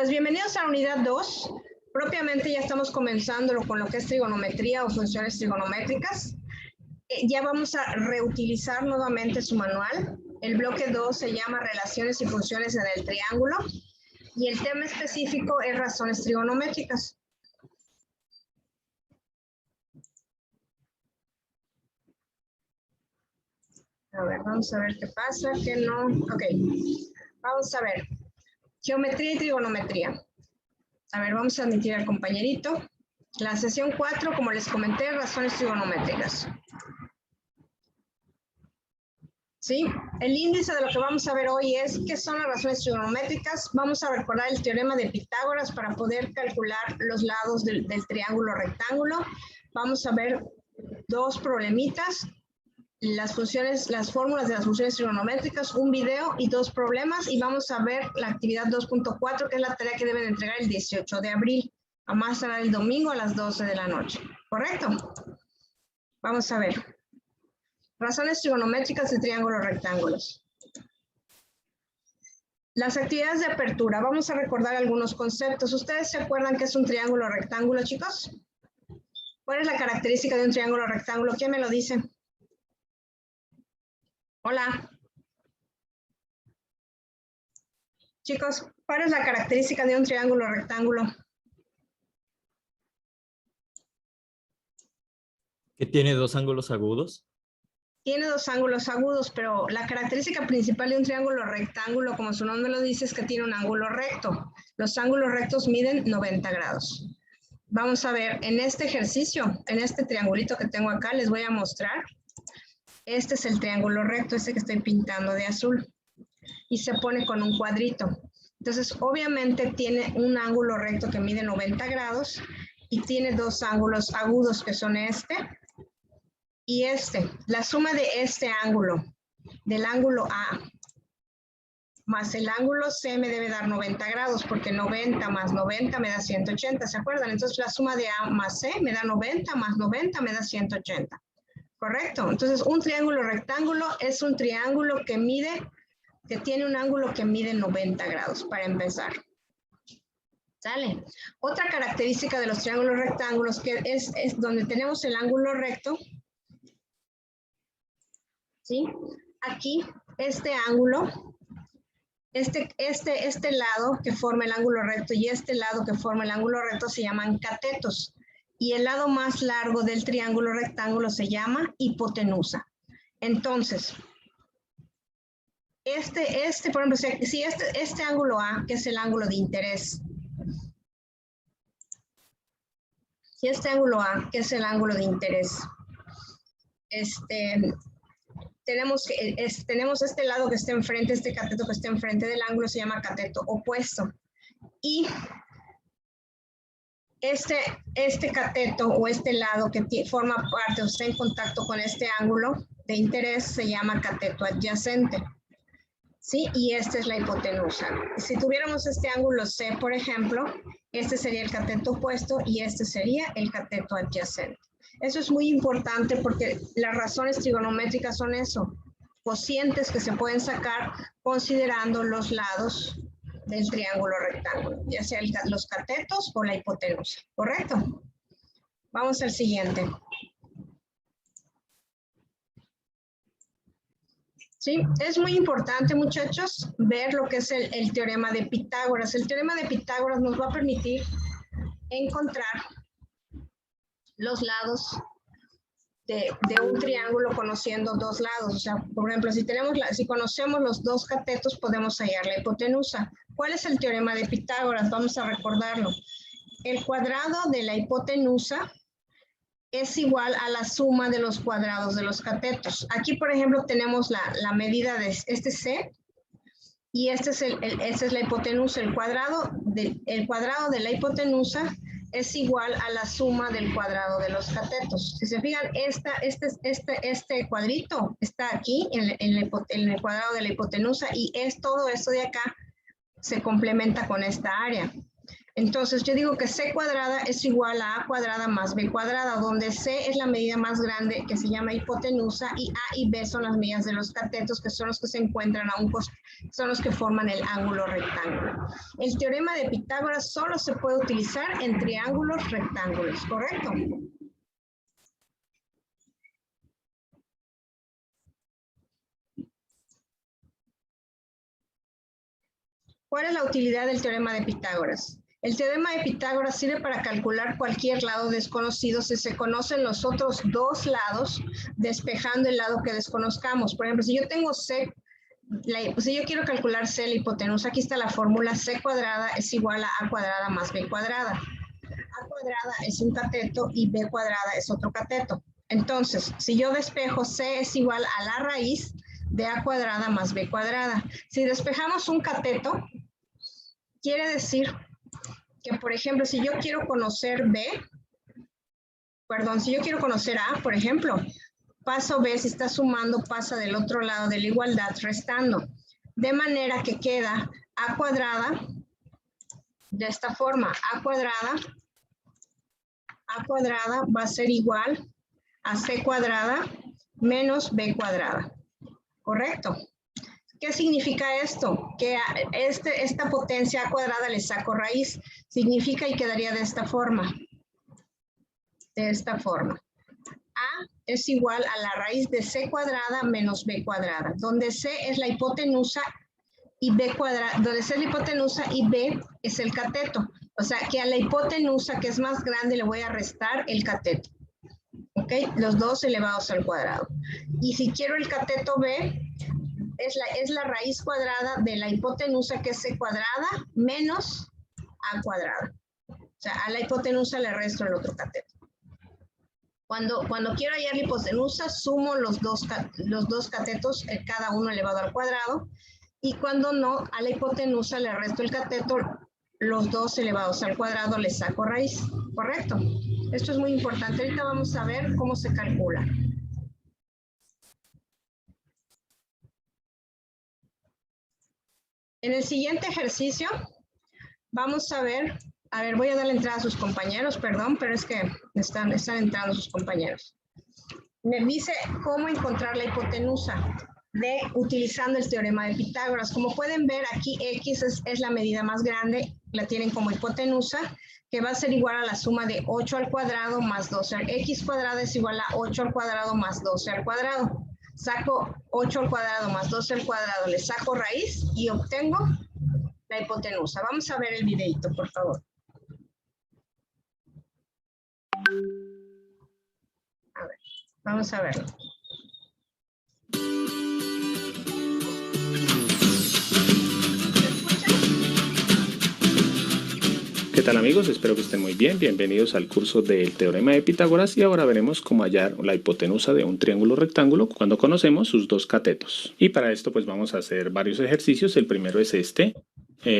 Pues bienvenidos a la unidad 2. Propiamente ya estamos comenzando con lo que es trigonometría o funciones trigonométricas. Ya vamos a reutilizar nuevamente su manual. El bloque 2 se llama Relaciones y funciones en el triángulo y el tema específico es razones trigonométricas. A ver, vamos a ver qué pasa, qué no. Ok, vamos a ver. Geometría y trigonometría. A ver, vamos a admitir al compañerito. La sesión 4, como les comenté, razones trigonométricas. ¿Sí? El índice de lo que vamos a ver hoy es qué son las razones trigonométricas. Vamos a recordar el teorema de Pitágoras para poder calcular los lados del triángulo rectángulo. Vamos a ver dos problemitas. Las fórmulas de las funciones trigonométricas, un video y dos problemas, y vamos a ver la actividad 2.4, que es la tarea que deben entregar el 18 de abril, a más tardar el domingo a las 12 de la noche. ¿Correcto? Vamos a ver. Razones trigonométricas de triángulos rectángulos. Las actividades de apertura. Vamos a recordar algunos conceptos. ¿Ustedes se acuerdan qué es un triángulo rectángulo, chicos? ¿Cuál es la característica de un triángulo rectángulo? ¿Quién me lo dice? Hola. Chicos, ¿cuál es la característica de un triángulo rectángulo? ¿Que tiene dos ángulos agudos? Tiene dos ángulos agudos, pero la característica principal de un triángulo rectángulo, como su nombre lo dice, es que tiene un ángulo recto. Los ángulos rectos miden 90 grados. Vamos a ver, en este ejercicio, en este triangulito que tengo acá, les voy a mostrar. Este es el triángulo recto, este que estoy pintando de azul. Y se pone con un cuadrito. Entonces, obviamente tiene un ángulo recto que mide 90 grados y tiene dos ángulos agudos que son este y este. La suma de este ángulo, del ángulo A, más el ángulo C me debe dar 90 grados porque 90 más 90 me da 180, ¿se acuerdan? Entonces, la suma de A más C me da 90 más 90 me da 180. ¿Correcto? Entonces, un triángulo rectángulo es un triángulo que tiene un ángulo que mide 90 grados, para empezar. ¿Sale? Otra característica de los triángulos rectángulos que es donde tenemos el ángulo recto. ¿Sí? Aquí, este ángulo, este lado que forma el ángulo recto y este lado que forma el ángulo recto se llaman catetos. Y el lado más largo del triángulo rectángulo se llama hipotenusa. Entonces, por ejemplo, si este ángulo A, que es el ángulo de interés, si este ángulo A, que es el ángulo de interés, tenemos este lado que está enfrente, este cateto que está enfrente del ángulo se llama cateto opuesto. Y este cateto o este lado que forma parte o está en contacto con este ángulo de interés se llama cateto adyacente. ¿Sí? Y esta es la hipotenusa. Si tuviéramos este ángulo C, por ejemplo, este sería el cateto opuesto y este sería el cateto adyacente. Eso es muy importante porque las razones trigonométricas son eso, cocientes que se pueden sacar considerando los lados del triángulo rectángulo, ya sea los catetos o la hipotenusa, ¿correcto? Vamos al siguiente. Sí, es muy importante, muchachos, ver lo que es el teorema de Pitágoras. El teorema de Pitágoras nos va a permitir encontrar los lados de un triángulo conociendo dos lados. O sea, por ejemplo, si conocemos los dos catetos, podemos hallar la hipotenusa. ¿Cuál es el teorema de Pitágoras? Vamos a recordarlo. El cuadrado de la hipotenusa es igual a la suma de los cuadrados de los catetos. Aquí, por ejemplo, tenemos la medida de este C y esta es la hipotenusa. El cuadrado de la hipotenusa es igual a la suma del cuadrado de los catetos. Si se fijan, este cuadrito está aquí en el cuadrado de la hipotenusa y todo esto de acá se complementa con esta área. Entonces yo digo que C cuadrada es igual a A cuadrada más B cuadrada, donde C es la medida más grande que se llama hipotenusa y A y B son las medidas de los catetos, que son los que se encuentran a un costado, son los que forman el ángulo rectángulo. El teorema de Pitágoras solo se puede utilizar en triángulos rectángulos, ¿correcto? ¿Cuál es la utilidad del teorema de Pitágoras? El teorema de Pitágoras sirve para calcular cualquier lado desconocido si se conocen los otros dos lados, despejando el lado que desconozcamos. Por ejemplo, si yo tengo C, si yo quiero calcular C, la hipotenusa, aquí está la fórmula: C cuadrada es igual a A cuadrada más B cuadrada. A cuadrada es un cateto y B cuadrada es otro cateto. Entonces, si yo despejo, C es igual a la raíz de A cuadrada más B cuadrada. Si despejamos un cateto, quiere decir que, por ejemplo, si yo quiero conocer si yo quiero conocer A, por ejemplo, paso B, si está sumando, pasa del otro lado de la igualdad restando. De manera que queda A cuadrada de esta forma: A cuadrada va a ser igual a C cuadrada menos B cuadrada. ¿Correcto? ¿Qué significa esto? Que a esta potencia A cuadrada le saco raíz. Significa y quedaría de esta forma. De esta forma. A es igual a la raíz de C cuadrada menos B cuadrada, donde C es la hipotenusa y B cuadrada, donde C es la hipotenusa y B es el cateto. O sea, que a la hipotenusa, que es más grande, le voy a restar el cateto. ¿Ok? Los dos elevados al cuadrado. Y si quiero el cateto B, es la raíz cuadrada de la hipotenusa, que es C cuadrada menos A cuadrada. O sea, a la hipotenusa le resto el otro cateto. Cuando quiero hallar la hipotenusa, sumo los dos catetos, cada uno elevado al cuadrado. Y cuando no, a la hipotenusa le resto el cateto, los dos elevados al cuadrado, le saco raíz. ¿Correcto? Esto es muy importante. Ahorita vamos a ver cómo se calcula. En el siguiente ejercicio vamos a ver, voy a darle entrada a sus compañeros, perdón, pero es que están entrando sus compañeros. Me dice cómo encontrar la hipotenusa utilizando el teorema de Pitágoras. Como pueden ver, aquí X es la medida más grande, la tienen como hipotenusa, que va a ser igual a la suma de 8 al cuadrado más 12. X cuadrado es igual a 8 al cuadrado más 12 al cuadrado. Saco 8 al cuadrado más 12 al cuadrado, le saco raíz y obtengo la hipotenusa. Vamos a ver el videito, por favor. A ver, vamos a verlo. ¿Qué tal, amigos? Espero que estén muy bien. Bienvenidos al curso del teorema de Pitágoras y ahora veremos cómo hallar la hipotenusa de un triángulo rectángulo cuando conocemos sus dos catetos. Y para esto pues vamos a hacer varios ejercicios. El primero es este.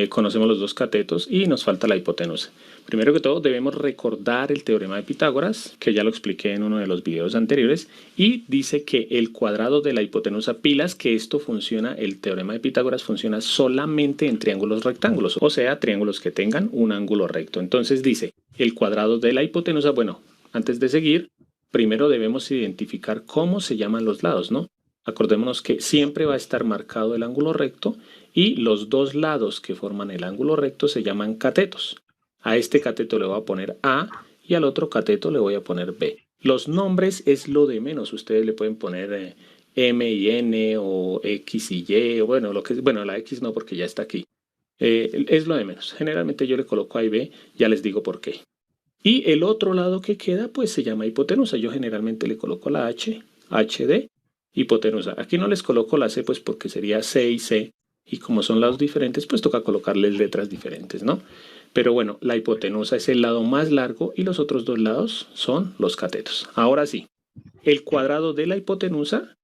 Conocemos los dos catetos y nos falta la hipotenusa. Primero que todo debemos recordar el teorema de Pitágoras, que ya lo expliqué en uno de los videos anteriores, y dice que el cuadrado de la hipotenusa, pilas, que esto funciona, el teorema de Pitágoras funciona solamente en triángulos rectángulos, o sea, triángulos que tengan un ángulo recto. Entonces dice, el cuadrado de la hipotenusa, bueno, antes de seguir, primero debemos identificar cómo se llaman los lados, ¿no? Acordémonos que siempre va a estar marcado el ángulo recto y los dos lados que forman el ángulo recto se llaman catetos. A este cateto le voy a poner A y al otro cateto le voy a poner B. Los nombres es lo de menos. Ustedes le pueden poner M y N o X y Y, o bueno, la X no porque ya está aquí. Es lo de menos. Generalmente yo le coloco A y B, ya les digo por qué. Y el otro lado que queda pues se llama hipotenusa. Yo generalmente le coloco la H, HD, hipotenusa. Aquí no les coloco la C pues porque sería C y C. Y como son lados diferentes, pues toca colocarles letras diferentes, ¿no? Pero bueno, la hipotenusa es el lado más largo y los otros dos lados son los catetos. Ahora sí, el cuadrado de la hipotenusa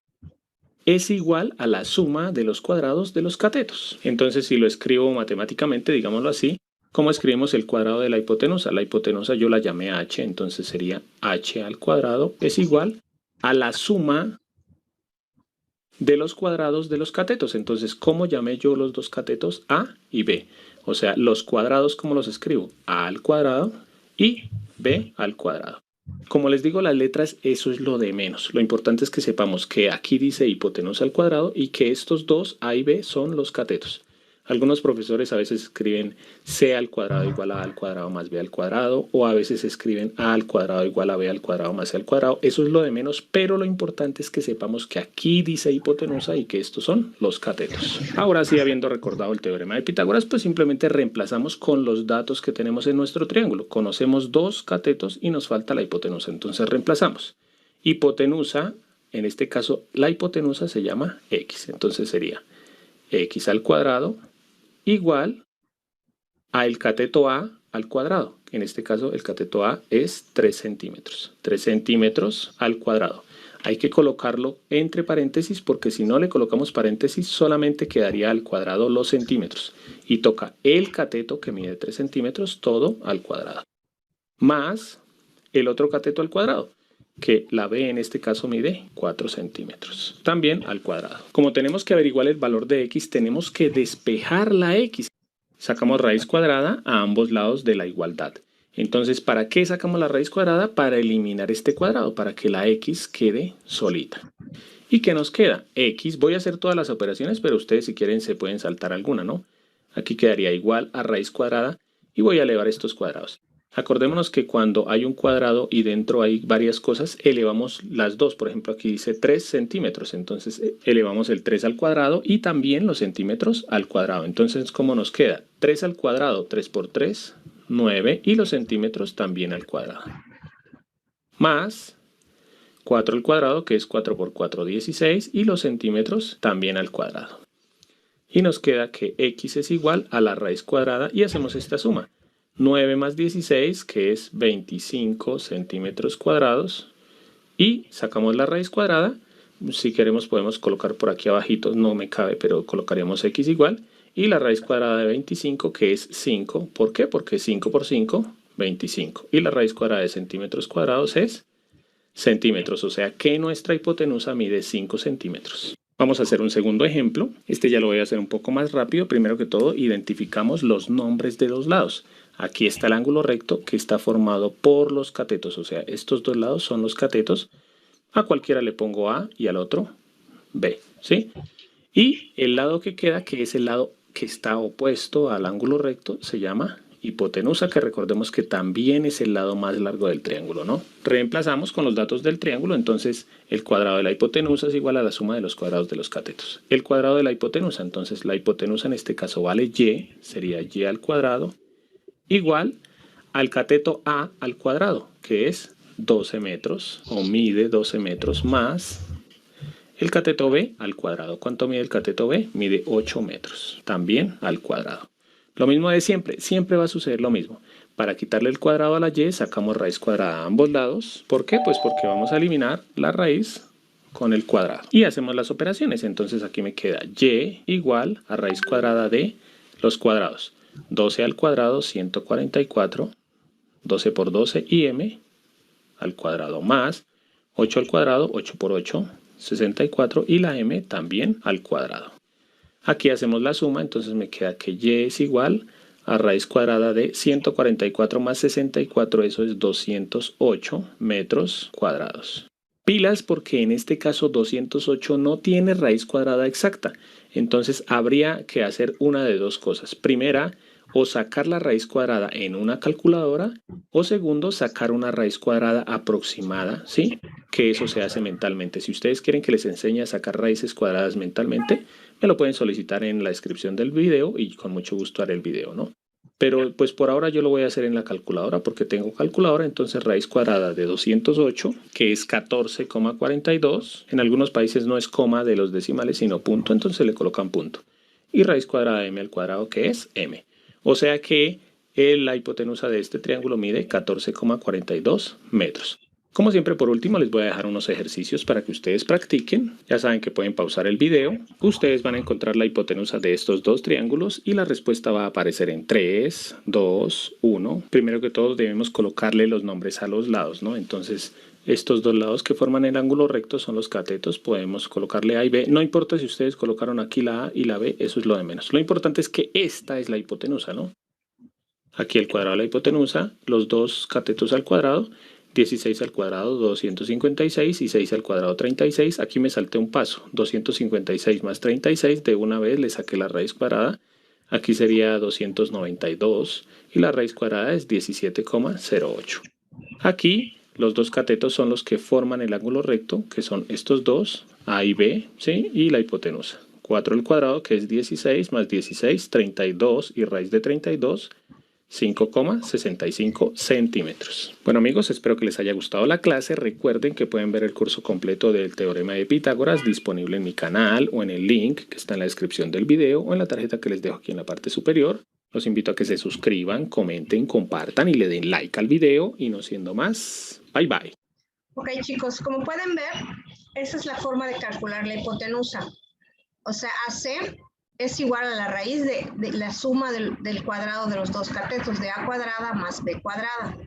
es igual a la suma de los cuadrados de los catetos. Entonces, si lo escribo matemáticamente, digámoslo así, ¿cómo escribimos el cuadrado de la hipotenusa? La hipotenusa yo la llamé h, entonces sería h al cuadrado es igual a la suma de los cuadrados de los catetos. Entonces, ¿cómo llamé yo los dos catetos? A y B. O sea, los cuadrados, ¿cómo los escribo? A al cuadrado y B al cuadrado. Como les digo, las letras, eso es lo de menos. Lo importante es que sepamos que aquí dice hipotenusa al cuadrado y que estos dos, A y B, son los catetos. Algunos profesores a veces escriben C al cuadrado igual a al cuadrado más B al cuadrado, o a veces escriben A al cuadrado igual a B al cuadrado más C al cuadrado. Eso es lo de menos, pero lo importante es que sepamos que aquí dice hipotenusa y que estos son los catetos. Ahora sí, habiendo recordado el teorema de Pitágoras, pues simplemente reemplazamos con los datos que tenemos en nuestro triángulo. Conocemos dos catetos y nos falta la hipotenusa, entonces reemplazamos. Hipotenusa, en este caso la hipotenusa se llama X, entonces sería X al cuadrado igual a el cateto A al cuadrado. En este caso el cateto A es 3 centímetros. 3 centímetros al cuadrado. Hay que colocarlo entre paréntesis porque si no le colocamos paréntesis solamente quedaría al cuadrado los centímetros. Y toca el cateto que mide 3 centímetros todo al cuadrado. Más el otro cateto al cuadrado, que la B en este caso mide 4 centímetros, también al cuadrado. Como tenemos que averiguar el valor de X, tenemos que despejar la X. Sacamos raíz cuadrada a ambos lados de la igualdad. Entonces, ¿para qué sacamos la raíz cuadrada? Para eliminar este cuadrado, para que la X quede solita. ¿Y qué nos queda? X, voy a hacer todas las operaciones, pero ustedes si quieren se pueden saltar alguna, ¿no? Aquí quedaría igual a raíz cuadrada y voy a elevar estos cuadrados. Acordémonos que cuando hay un cuadrado y dentro hay varias cosas, elevamos las dos. Por ejemplo, aquí dice 3 centímetros, entonces elevamos el 3 al cuadrado y también los centímetros al cuadrado. Entonces, ¿cómo nos queda? 3 al cuadrado, 3 por 3, 9, y los centímetros también al cuadrado. Más 4 al cuadrado, que es 4 por 4, 16, y los centímetros también al cuadrado. Y nos queda que X es igual a la raíz cuadrada y hacemos esta suma. 9 más 16, que es 25 centímetros cuadrados, y sacamos la raíz cuadrada. Si queremos podemos colocar por aquí abajito, no me cabe, pero colocaríamos X igual, y la raíz cuadrada de 25, que es 5. ¿Por qué? Porque 5 por 5, 25. Y la raíz cuadrada de centímetros cuadrados es centímetros, o sea que nuestra hipotenusa mide 5 centímetros. Vamos a hacer un segundo ejemplo. Este ya lo voy a hacer un poco más rápido. Primero que todo, identificamos los nombres de los lados. Aquí está el ángulo recto que está formado por los catetos, o sea, estos dos lados son los catetos. A cualquiera le pongo A y al otro B, ¿sí? Y el lado que queda, que es el lado que está opuesto al ángulo recto, se llama hipotenusa, que recordemos que también es el lado más largo del triángulo, ¿no? Reemplazamos con los datos del triángulo, entonces el cuadrado de la hipotenusa es igual a la suma de los cuadrados de los catetos. El cuadrado de la hipotenusa, entonces la hipotenusa en este caso vale Y, sería Y al cuadrado, igual al cateto A al cuadrado, que es 12 metros, o mide 12 metros, más el cateto B al cuadrado. ¿Cuánto mide el cateto B? Mide 8 metros, también al cuadrado. Lo mismo de siempre, siempre va a suceder lo mismo. Para quitarle el cuadrado a la Y, sacamos raíz cuadrada a ambos lados. ¿Por qué? Pues porque vamos a eliminar la raíz con el cuadrado. Y hacemos las operaciones. Entonces aquí me queda Y igual a raíz cuadrada de los cuadrados. 12 al cuadrado, 144, 12 por 12 y m al cuadrado, más 8 al cuadrado, 8 por 8, 64, y la m también al cuadrado. Aquí hacemos la suma, entonces me queda que Y es igual a raíz cuadrada de 144 más 64, eso es 208 metros cuadrados. Pilas porque en este caso 208 no tiene raíz cuadrada exacta, entonces habría que hacer una de dos cosas. Primera, o sacar la raíz cuadrada en una calculadora, o segundo, sacar una raíz cuadrada aproximada, ¿sí? Que eso se hace mentalmente. Si ustedes quieren que les enseñe a sacar raíces cuadradas mentalmente, me lo pueden solicitar en la descripción del video y con mucho gusto haré el video, ¿no? Pero pues por ahora yo lo voy a hacer en la calculadora porque tengo calculadora, entonces raíz cuadrada de 208, que es 14,42. En algunos países no es coma de los decimales, sino punto, entonces le colocan punto. Y raíz cuadrada de m al cuadrado, que es m. O sea que la hipotenusa de este triángulo mide 14,42 metros. Como siempre, por último, les voy a dejar unos ejercicios para que ustedes practiquen. Ya saben que pueden pausar el video. Ustedes van a encontrar la hipotenusa de estos dos triángulos y la respuesta va a aparecer en 3, 2, 1. Primero que todo debemos colocarle los nombres a los lados, ¿no? Entonces, Estos dos lados que forman el ángulo recto son los catetos. Podemos colocarle A y B. No importa si ustedes colocaron aquí la A y la B, eso es lo de menos. Lo importante es que esta es la hipotenusa, ¿no? Aquí el cuadrado de la hipotenusa, los dos catetos al cuadrado, 16 al cuadrado 256 y 6 al cuadrado 36. Aquí me salté un paso, 256 más 36, de una vez le saqué la raíz cuadrada. Aquí sería 292 y la raíz cuadrada es 17,08. Aquí los dos catetos son los que forman el ángulo recto, que son estos dos, A y B, ¿sí? Y la hipotenusa. 4 al cuadrado, que es 16, más 16, 32 y raíz de 32, 5,65 centímetros. Bueno amigos, espero que les haya gustado la clase. Recuerden que pueden ver el curso completo del teorema de Pitágoras disponible en mi canal o en el link que está en la descripción del video o en la tarjeta que les dejo aquí en la parte superior. Los invito a que se suscriban, comenten, compartan y le den like al video. Y no siendo más, bye bye. Ok chicos, como pueden ver, esa es la forma de calcular la hipotenusa. O sea, AC es igual a la raíz de la suma del cuadrado de los dos catetos, de A cuadrada más B cuadrada.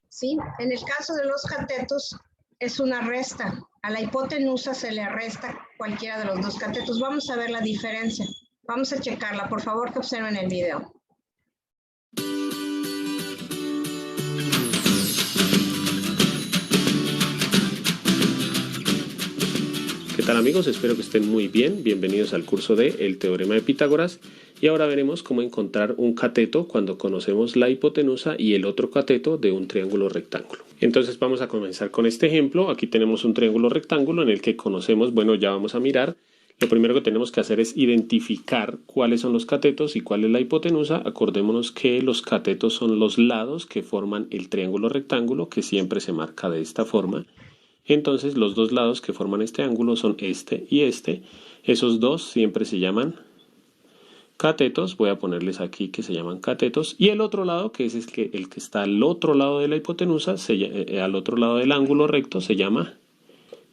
¿Sí? En el caso de los catetos es una resta. A la hipotenusa se le resta cualquiera de los dos catetos. Vamos a ver la diferencia. Vamos a checarla. Por favor, que observen el video. ¿Qué tal amigos? Espero que estén muy bien. Bienvenidos al curso de El Teorema de Pitágoras. Y ahora veremos cómo encontrar un cateto cuando conocemos la hipotenusa y el otro cateto de un triángulo rectángulo. Entonces vamos a comenzar con este ejemplo. Aquí tenemos un triángulo rectángulo en el que conocemos, bueno, ya vamos a mirar. Lo primero que tenemos que hacer es identificar cuáles son los catetos y cuál es la hipotenusa. Acordémonos que los catetos son los lados que forman el triángulo rectángulo, que siempre se marca de esta forma. Entonces los dos lados que forman este ángulo son este y este. Esos dos siempre se llaman catetos. Voy a ponerles aquí que se llaman catetos. Y el otro lado, que es el que está al otro lado de la hipotenusa, al otro lado del ángulo recto, se llama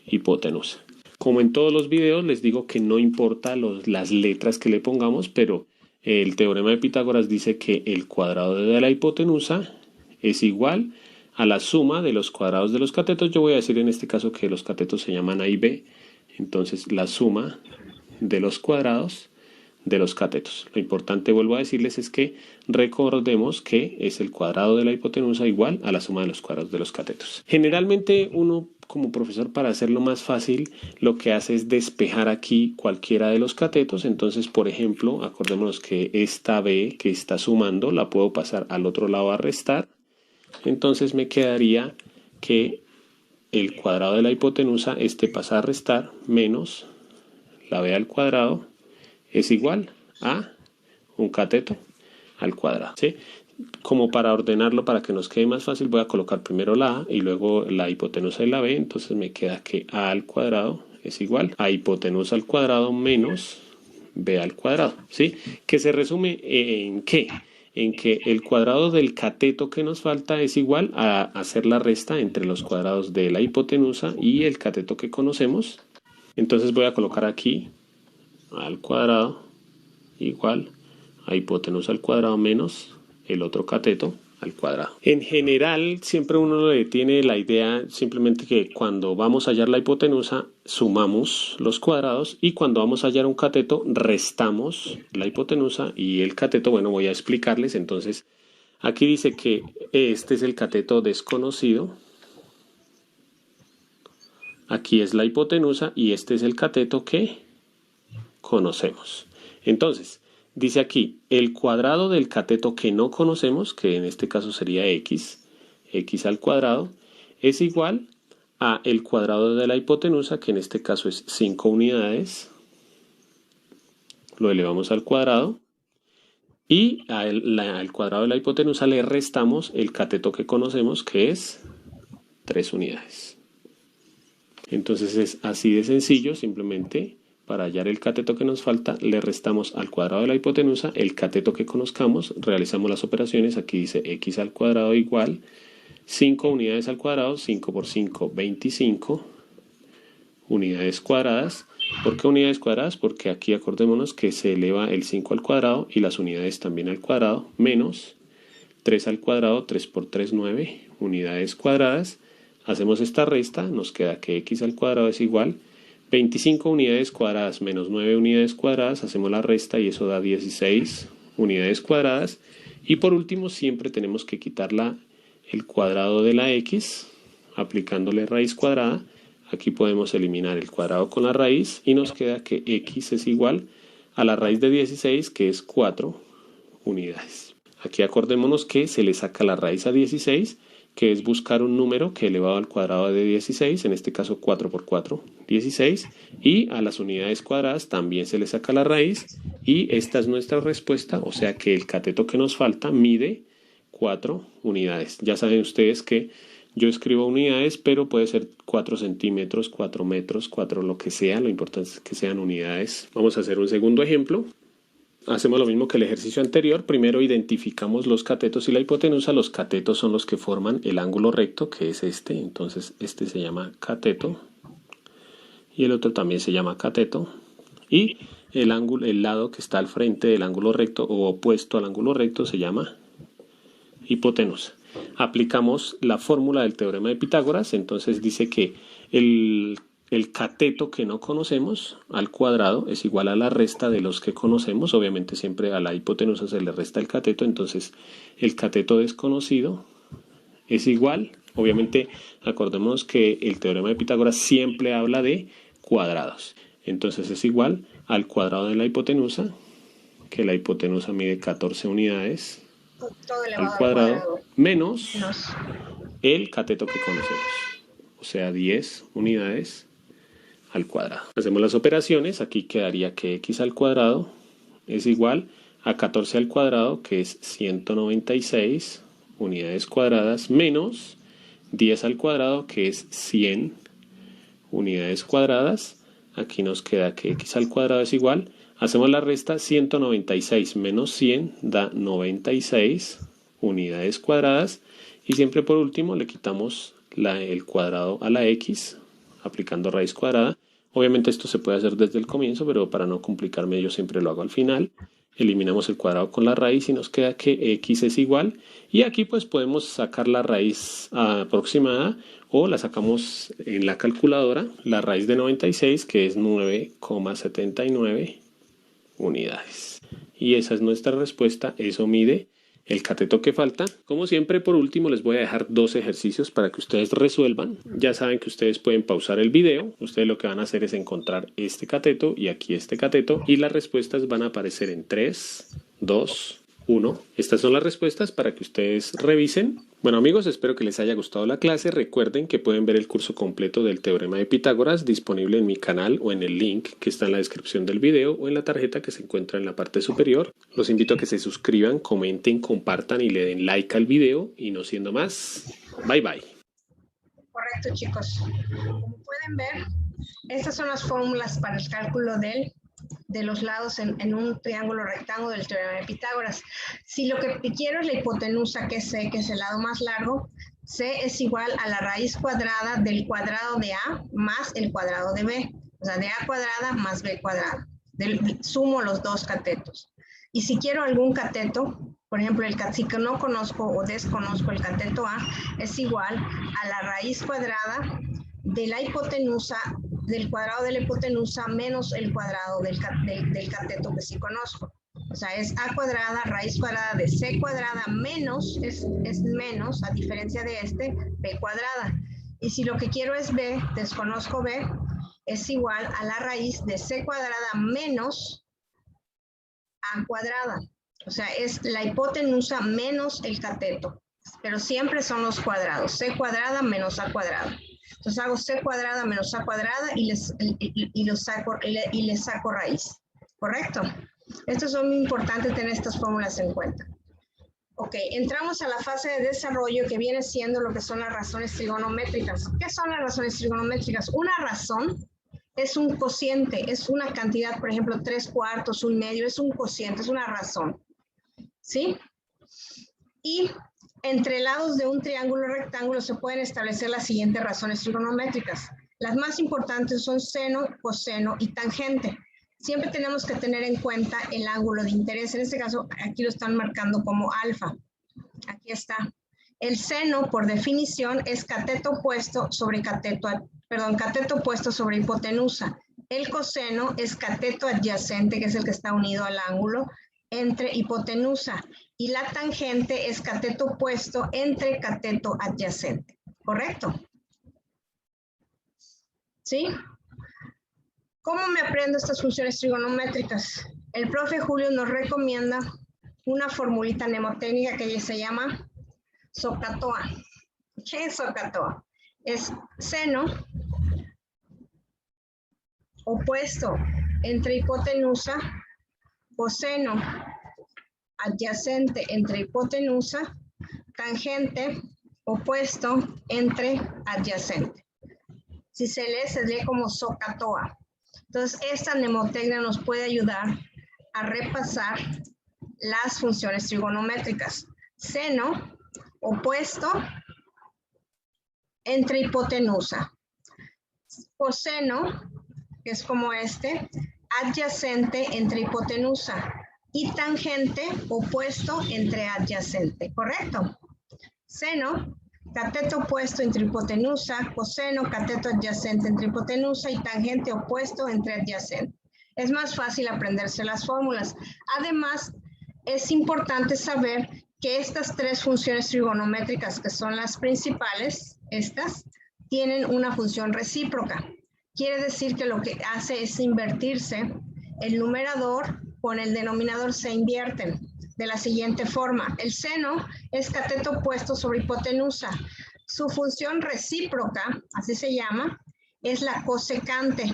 hipotenusa. Como en todos los videos les digo que no importa las letras que le pongamos, pero el teorema de Pitágoras dice que el cuadrado de la hipotenusa es igual a la suma de los cuadrados de los catetos. Yo voy a decir en este caso que los catetos se llaman A y B. Entonces la suma de los cuadrados de los catetos. Lo importante, vuelvo a decirles, es que recordemos que es el cuadrado de la hipotenusa igual a la suma de los cuadrados de los catetos. Generalmente uno como profesor, para hacerlo más fácil, lo que hace es despejar aquí cualquiera de los catetos. Entonces, por ejemplo, acordémonos que esta B que está sumando la puedo pasar al otro lado a restar. Entonces me quedaría que el cuadrado de la hipotenusa, pasa a restar, menos la B al cuadrado, es igual a un cateto al cuadrado, ¿sí? Como para ordenarlo, para que nos quede más fácil, voy a colocar primero la A y luego la hipotenusa y la B. Entonces me queda que A al cuadrado es igual a hipotenusa al cuadrado menos B al cuadrado, ¿sí? Que se resume en ¿qué? En que el cuadrado del cateto que nos falta es igual a hacer la resta entre los cuadrados de la hipotenusa y el cateto que conocemos. Entonces voy a colocar aquí A al cuadrado igual a hipotenusa al cuadrado menos el otro cateto al cuadrado. En general, siempre uno le tiene la idea simplemente que cuando vamos a hallar la hipotenusa, sumamos los cuadrados, y cuando vamos a hallar un cateto, restamos la hipotenusa y el cateto. Bueno, voy a explicarles. Entonces, aquí dice que este es el cateto desconocido. Aquí es la hipotenusa y este es el cateto que conocemos. Entonces, dice aquí, el cuadrado del cateto que no conocemos, que en este caso sería x al cuadrado, es igual a el cuadrado de la hipotenusa, que en este caso es 5 unidades. Lo elevamos al cuadrado. Y al cuadrado de la hipotenusa le restamos el cateto que conocemos, que es 3 unidades. Entonces es así de sencillo. Simplemente, para hallar el cateto que nos falta, le restamos al cuadrado de la hipotenusa el cateto que conozcamos, realizamos las operaciones. Aquí dice x al cuadrado igual 5 unidades al cuadrado, 5 por 5, 25 unidades cuadradas. ¿Por qué unidades cuadradas? Porque aquí acordémonos que se eleva el 5 al cuadrado y las unidades también al cuadrado, menos 3 al cuadrado, 3 por 3, 9 unidades cuadradas, Hacemos esta resta, nos queda que x al cuadrado es igual 25 unidades cuadradas menos 9 unidades cuadradas, hacemos la resta y eso da 16 unidades cuadradas. Y por último siempre tenemos que quitar el cuadrado de la x, aplicándole raíz cuadrada. Aquí podemos eliminar el cuadrado con la raíz y nos queda que x es igual a la raíz de 16, que es 4 unidades. Aquí acordémonos que se le saca la raíz a 16, que es buscar un número que elevado al cuadrado de 16, en este caso 4 por 4, 16, y a las unidades cuadradas también se le saca la raíz, y esta es nuestra respuesta, o sea que el cateto que nos falta mide 4 unidades. Ya saben ustedes que yo escribo unidades, pero puede ser 4 centímetros, 4 metros, 4 lo que sea, lo importante es que sean unidades. Vamos a hacer un segundo ejemplo. Hacemos lo mismo que el ejercicio anterior. Primero identificamos los catetos y la hipotenusa. Los catetos son los que forman el ángulo recto, que es este. Entonces este se llama cateto y el otro también se llama cateto. Y el lado que está al frente del ángulo recto o opuesto al ángulo recto se llama hipotenusa. Aplicamos la fórmula del teorema de Pitágoras. Entonces dice que el cateto que no conocemos al cuadrado es igual a la resta de los que conocemos. Obviamente siempre a la hipotenusa se le resta el cateto, entonces el cateto desconocido es igual. Obviamente acordémonos que el teorema de Pitágoras siempre habla de cuadrados. Entonces es igual al cuadrado de la hipotenusa, que la hipotenusa mide 14 unidades al cuadrado, menos el cateto que conocemos, o sea 10 unidades al cuadrado. Hacemos las operaciones. Aquí quedaría que x al cuadrado es igual a 14 al cuadrado, que es 196 unidades cuadradas, menos 10 al cuadrado, que es 100 unidades cuadradas. Aquí nos queda que x al cuadrado es igual, hacemos la resta, 196 menos 100 da 96 unidades cuadradas. Y siempre por último le quitamos el cuadrado a la x, aplicando raíz cuadrada. Obviamente esto se puede hacer desde el comienzo, pero para no complicarme yo siempre lo hago al final. Eliminamos el cuadrado con la raíz y nos queda que x es igual. Y aquí pues podemos sacar la raíz aproximada o la sacamos en la calculadora. La raíz de 96, que es 9,79 unidades. Y esa es nuestra respuesta. Eso mide el cateto que falta. Como siempre, por último les voy a dejar 2 ejercicios para que ustedes resuelvan. Ya saben que ustedes pueden pausar el video. Ustedes lo que van a hacer es encontrar este cateto y aquí este cateto, y las respuestas van a aparecer en 3, 2, 1. Estas son las respuestas para que ustedes revisen. Bueno amigos, espero que les haya gustado la clase. Recuerden que pueden ver el curso completo del teorema de Pitágoras disponible en mi canal o en el link que está en la descripción del video o en la tarjeta que se encuentra en la parte superior. Los invito a que se suscriban, comenten, compartan y le den like al video. Y no siendo más, bye bye. Correcto, chicos. Como pueden ver, estas son las fórmulas para el cálculo de los lados en un triángulo rectángulo del teorema de Pitágoras. Si lo que quiero es la hipotenusa, que es C, que es el lado más largo, C es igual a la raíz cuadrada del cuadrado de A más el cuadrado de B. O sea, de A cuadrada más B cuadrada. Sumo los dos catetos. Y si quiero algún cateto, por ejemplo, si que no conozco o desconozco el cateto A, es igual a la raíz cuadrada de la hipotenusa, del cuadrado de la hipotenusa menos el cuadrado del cateto que sí conozco. O sea, es A cuadrada, raíz cuadrada de C cuadrada menos, es menos, a diferencia de B cuadrada. Y si lo que quiero es B, desconozco B, es igual a la raíz de C cuadrada menos A cuadrada. O sea, es la hipotenusa menos el cateto. Pero siempre son los cuadrados. C cuadrada menos A cuadrada. Entonces hago C cuadrada menos A cuadrada y les saco raíz. ¿Correcto? Esto es muy importante tener estas fórmulas en cuenta. Ok, entramos a la fase de desarrollo que viene siendo lo que son las razones trigonométricas. ¿Qué son las razones trigonométricas? Una razón es un cociente, es una cantidad, por ejemplo, 3/4, 1/2, es un cociente, es una razón. ¿Sí? Y entre lados de un triángulo rectángulo se pueden establecer las siguientes razones trigonométricas. Las más importantes son seno, coseno y tangente. Siempre tenemos que tener en cuenta el ángulo de interés. En este caso, aquí lo están marcando como alfa. Aquí está. El seno, por definición, es cateto opuesto sobre cateto opuesto sobre hipotenusa. El coseno es cateto adyacente, que es el que está unido al ángulo, entre hipotenusa. Y la tangente es cateto opuesto entre cateto adyacente. ¿Correcto? ¿Sí? ¿Cómo me aprendo estas funciones trigonométricas? El profe Julio nos recomienda una formulita mnemotécnica que se llama SOHCAHTOA. ¿Qué es SOHCAHTOA? Es seno opuesto entre hipotenusa, coseno adyacente entre hipotenusa, tangente opuesto entre adyacente. Si se lee como SOHCAHTOA. Entonces, esta mnemotecnia nos puede ayudar a repasar las funciones trigonométricas. Seno opuesto entre hipotenusa. Coseno, que es como este, adyacente entre hipotenusa. Y tangente opuesto entre adyacente, ¿correcto? Seno, cateto opuesto entre hipotenusa, coseno, cateto adyacente entre hipotenusa y tangente opuesto entre adyacente. Es más fácil aprenderse las fórmulas. Además, es importante saber que estas tres funciones trigonométricas, que son las principales, estas, tienen una función recíproca. Quiere decir que lo que hace es invertirse. El numerador con el denominador se invierten de la siguiente forma. El seno es cateto opuesto sobre hipotenusa. Su función recíproca, así se llama, es la cosecante,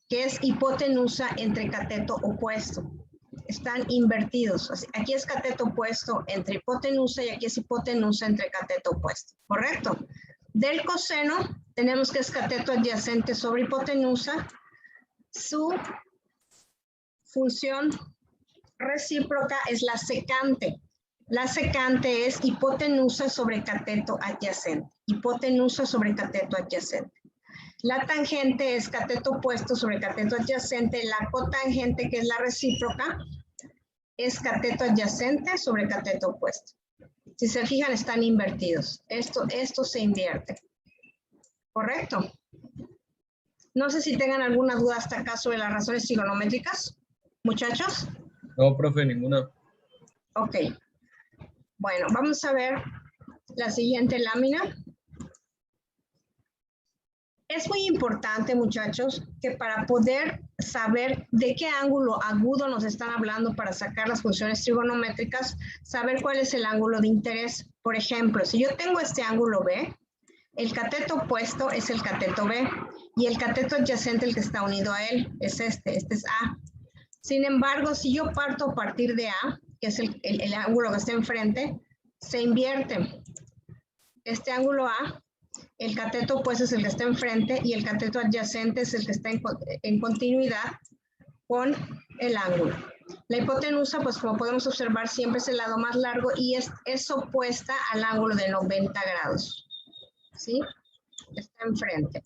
que es hipotenusa entre cateto opuesto. Están invertidos. Aquí es cateto opuesto entre hipotenusa y aquí es hipotenusa entre cateto opuesto. ¿Correcto? Del coseno tenemos que es cateto adyacente sobre hipotenusa. Su función recíproca es la secante. La secante es hipotenusa sobre cateto adyacente. Hipotenusa sobre cateto adyacente. La tangente es cateto opuesto sobre cateto adyacente. La cotangente, que es la recíproca, es cateto adyacente sobre cateto opuesto. Si se fijan, están invertidos. Esto se invierte. ¿Correcto? No sé si tengan alguna duda hasta acá sobre las razones trigonométricas, muchachos. No, profe, ninguna. Ok. Bueno, vamos a ver la siguiente lámina. Es muy importante, muchachos, que para poder saber de qué ángulo agudo nos están hablando para sacar las funciones trigonométricas, saber cuál es el ángulo de interés. Por ejemplo, si yo tengo este ángulo B, el cateto opuesto es el cateto B y el cateto adyacente, el que está unido a él, es este es A. Sin embargo, si yo parto a partir de A, que es el ángulo que está enfrente, se invierte. Este ángulo A, el cateto opuesto es el que está enfrente y el cateto adyacente es el que está en continuidad con el ángulo. La hipotenusa, pues como podemos observar, siempre es el lado más largo y es opuesta al ángulo de 90 grados. ¿Sí? Está enfrente.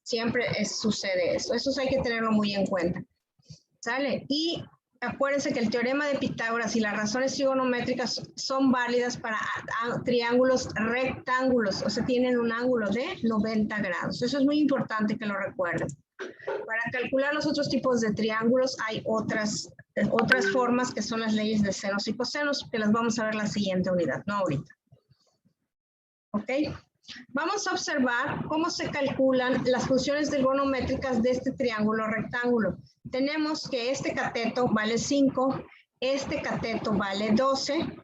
Siempre sucede eso. Eso hay que tenerlo muy en cuenta. ¿Sale? Y acuérdense que el teorema de Pitágoras y las razones trigonométricas son válidas para triángulos rectángulos, o sea, tienen un ángulo de 90 grados. Eso es muy importante que lo recuerden. Para calcular los otros tipos de triángulos hay otras formas que son las leyes de senos y cosenos, que las vamos a ver en la siguiente unidad, no ahorita. ¿Ok? Vamos a observar cómo se calculan las funciones trigonométricas de este triángulo rectángulo. Tenemos que este cateto vale 5, este cateto vale 12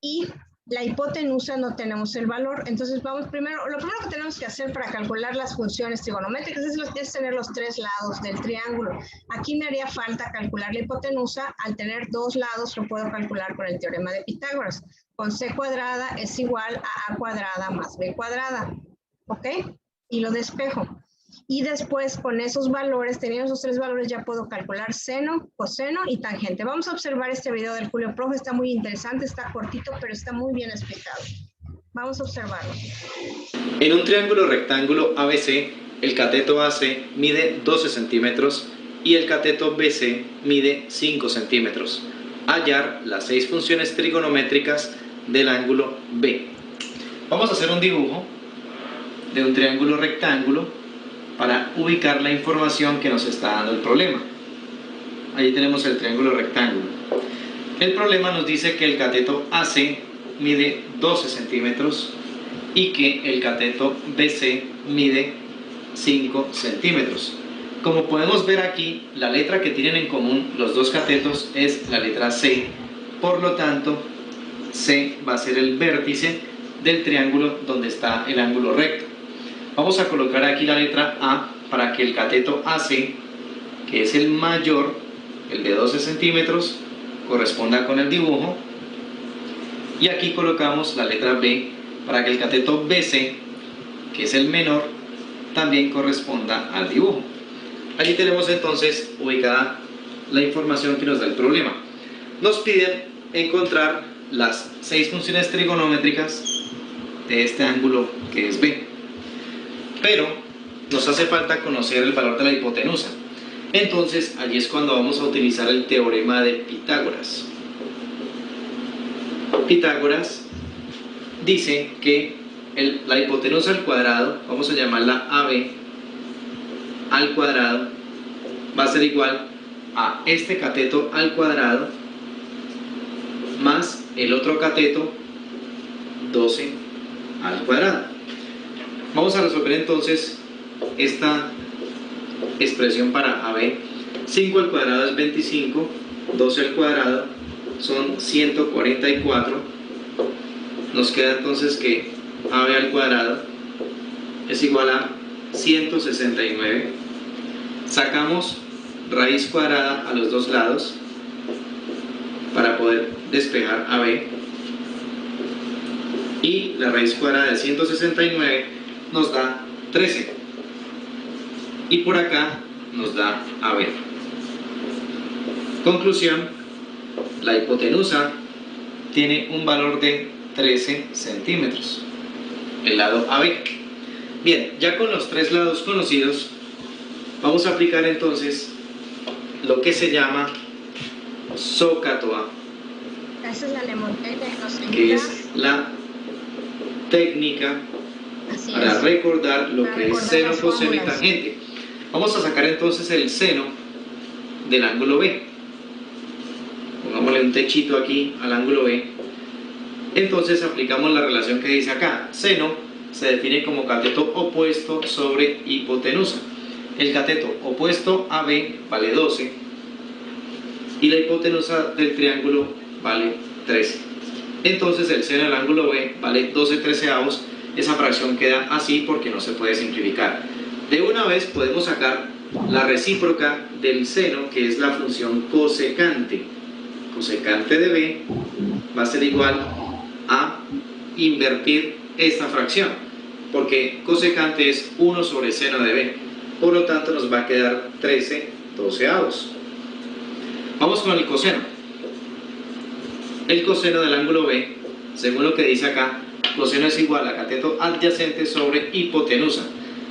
y la hipotenusa no tenemos el valor. Entonces lo primero que tenemos que hacer para calcular las funciones trigonométricas es tener los tres lados del triángulo. Aquí me haría falta calcular la hipotenusa. Al tener dos lados lo puedo calcular con el teorema de Pitágoras. Con c cuadrada es igual a cuadrada más b cuadrada. ¿Ok? Y lo despejo. Y después con esos valores, teniendo esos tres valores, ya puedo calcular seno, coseno y tangente. Vamos a observar este video del Julio Profe. Está muy interesante, está cortito, pero está muy bien explicado. Vamos a observarlo. En un triángulo rectángulo ABC, el cateto AC mide 12 centímetros y el cateto BC mide 5 centímetros. Hallar las 6 funciones trigonométricas del ángulo B. Vamos a hacer un dibujo de un triángulo rectángulo para ubicar la información que nos está dando el problema. Ahí tenemos el triángulo rectángulo. El problema nos dice que el cateto AC mide 12 centímetros y que el cateto BC mide 5 centímetros. Como podemos ver aquí, la letra que tienen en común los dos catetos es la letra C. Por lo tanto, C va a ser el vértice del triángulo donde está el ángulo recto. Vamos a colocar aquí la letra A para que el cateto AC, que es el mayor, el de 12 centímetros, corresponda con el dibujo. Y aquí colocamos la letra B para que el cateto BC, que es el menor, también corresponda al dibujo. Allí tenemos entonces ubicada la información que nos da el problema. Nos piden encontrar las 6 funciones trigonométricas de este ángulo que es B. Pero nos hace falta conocer el valor de la hipotenusa. Entonces allí es cuando vamos a utilizar el teorema de Pitágoras. Pitágoras dice que la hipotenusa al cuadrado, vamos a llamarla AB al cuadrado, va a ser igual a este cateto al cuadrado más el otro cateto 12 al cuadrado. Vamos a resolver entonces esta expresión para AB. 5 al cuadrado es 25, 12 al cuadrado son 144. Nos queda entonces que AB al cuadrado es igual a 169. Sacamos raíz cuadrada a los dos lados para poder despejar AB. Y la raíz cuadrada de 169 nos da 13. Y por acá nos da AB. Conclusión, la hipotenusa tiene un valor de 13 centímetros, el lado AB. Bien, ya con los tres lados conocidos, vamos a aplicar entonces lo que se llama SOHCAHTOA, Esa es la lemontecnia, que es la técnica para recordar lo que es seno, coseno y tangente. Vamos a sacar entonces el seno del ángulo B. Pongámosle un techito aquí al ángulo B. Entonces aplicamos la relación que dice acá. Seno se define como cateto opuesto sobre hipotenusa. El cateto opuesto a B vale 12 y la hipotenusa del triángulo vale 13. Entonces el seno del ángulo B vale 12/13. Esa fracción queda así porque no se puede simplificar. De una vez podemos sacar la recíproca del seno, que es la función cosecante. Cosecante de B va a ser igual a invertir esta fracción, porque cosecante es 1 sobre seno de B. Por lo tanto nos va a quedar 13/12. Vamos con el coseno. El coseno del ángulo B, según lo que dice acá, coseno es igual a cateto adyacente sobre hipotenusa.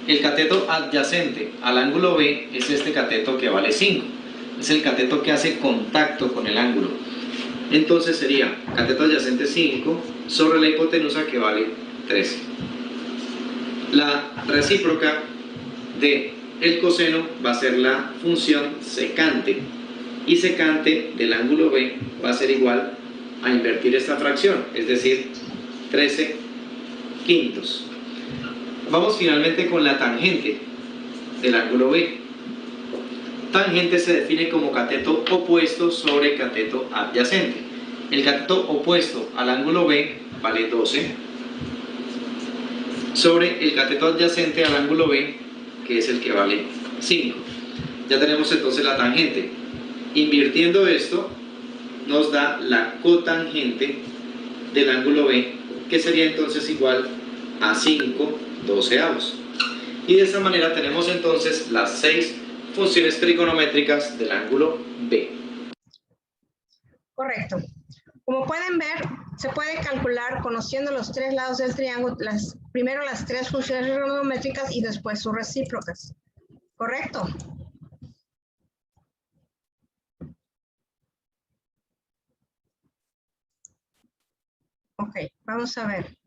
El cateto adyacente al ángulo B es este cateto que vale 5. Es el cateto que hace contacto con el ángulo. Entonces sería cateto adyacente 5 sobre la hipotenusa que vale 13. La recíproca de el coseno va a ser la función secante. Y secante del ángulo B va a ser igual a invertir esta fracción, es decir, 13/5. Vamos finalmente con la tangente del ángulo B. Tangente se define como cateto opuesto sobre cateto adyacente. El cateto opuesto al ángulo B vale 12 sobre el cateto adyacente al ángulo B, que es el que vale 5. Ya tenemos entonces la tangente. Invirtiendo esto nos da la cotangente del ángulo B, que sería entonces igual a 5/12. Y de esa manera tenemos entonces las 6 funciones trigonométricas del ángulo B. Correcto. Como pueden ver, se puede calcular conociendo los tres lados del triángulo, primero las 3 funciones trigonométricas y después sus recíprocas. ¿Correcto? Ok, vamos a ver.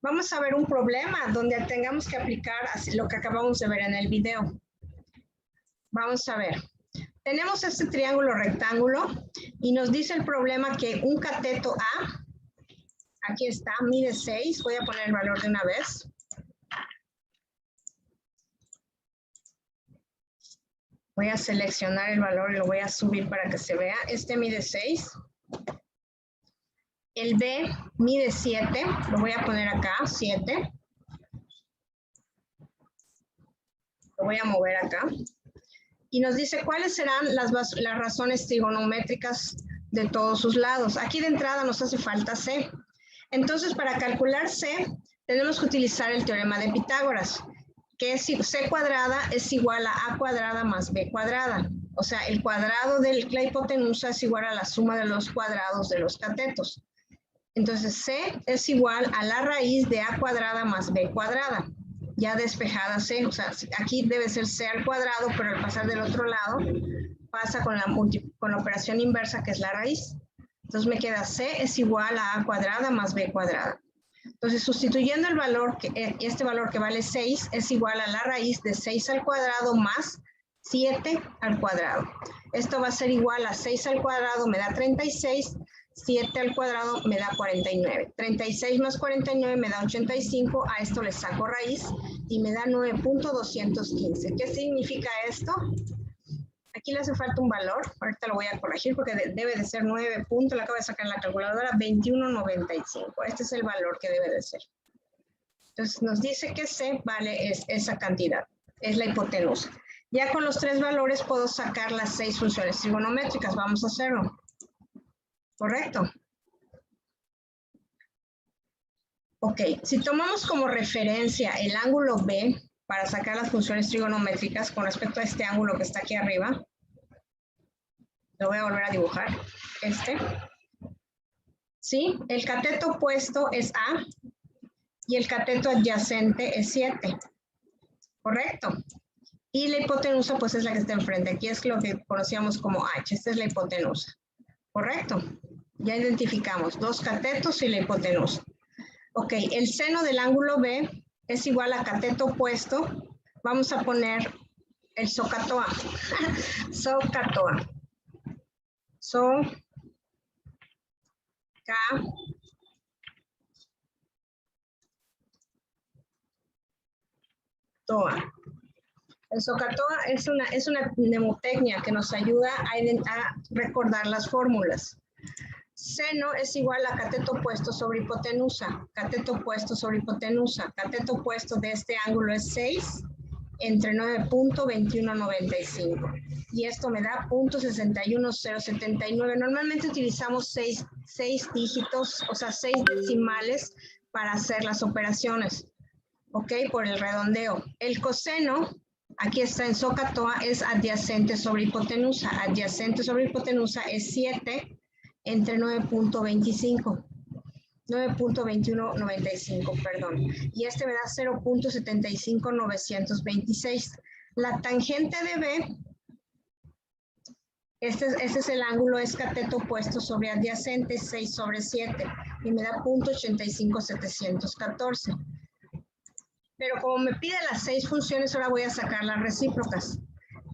Vamos a ver un problema donde tengamos que aplicar lo que acabamos de ver en el video. Vamos a ver. Tenemos este triángulo rectángulo y nos dice el problema que un cateto A, aquí está, mide 6. Voy a poner el valor de una vez. Voy a seleccionar el valor y lo voy a subir para que se vea. Este mide 6. El B mide 7. Lo voy a poner acá, 7. Lo voy a mover acá. Y nos dice cuáles serán las razones trigonométricas de todos sus lados. Aquí de entrada nos hace falta C. Entonces, para calcular C, tenemos que utilizar el teorema de Pitágoras, que es C cuadrada es igual a A cuadrada más B cuadrada. O sea, el cuadrado de la hipotenusa es igual a la suma de los cuadrados de los catetos. Entonces, C es igual a la raíz de A cuadrada más B cuadrada. Ya despejada C, o sea, aquí debe ser C al cuadrado, pero al pasar del otro lado, pasa con la operación inversa, que es la raíz. Entonces me queda C es igual a A cuadrada más B cuadrada. Entonces, sustituyendo el valor, este valor que vale 6, es igual a la raíz de 6 al cuadrado más 7 al cuadrado. Esto va a ser igual a 6 al cuadrado, me da 36, 7 al cuadrado me da 49. 36 más 49 me da 85, a esto le saco raíz y me da 9.215. ¿Qué significa esto? Aquí le hace falta un valor, ahorita lo voy a corregir porque debe de ser 9 puntos, lo acabo de sacar en la calculadora, 21.95. Este es el valor que debe de ser. Entonces nos dice que C vale esa cantidad, es la hipotenusa. Ya con los 3 valores puedo sacar las 6 funciones trigonométricas, vamos a hacerlo. ¿Correcto? Ok, si tomamos como referencia el ángulo B para sacar las funciones trigonométricas con respecto a este ángulo que está aquí arriba, lo voy a volver a dibujar, ¿sí? El cateto opuesto es A y el cateto adyacente es 7, ¿correcto? Y la hipotenusa pues es la que está enfrente, aquí es lo que conocíamos como H, esta es la hipotenusa, ¿correcto? Ya identificamos 2 catetos y la hipotenusa. Ok, el seno del ángulo B es igual a cateto opuesto. Vamos a poner el SOHCAHTOA. SOHCAHTOA. SOHCAHTOA. El SOHCAHTOA es una mnemotecnia que nos ayuda a recordar las fórmulas. Seno es igual a cateto opuesto sobre hipotenusa, cateto opuesto sobre hipotenusa. Cateto opuesto de este ángulo es 6 entre 9.2195. Y esto me da 0.61079. Normalmente utilizamos 6 dígitos, o sea, 6 decimales para hacer las operaciones. ¿Ok? Por el redondeo. El coseno, aquí está en SOHCAHTOA, es adyacente sobre hipotenusa. Adyacente sobre hipotenusa es 7 entre 9.25. 9.2195, perdón. Y este me da 0.75926. La tangente de B, este es el ángulo, es cateto opuesto sobre adyacente, 6 sobre 7. Y me da 0.85714. Pero como me pide las 6 funciones, ahora voy a sacar las recíprocas.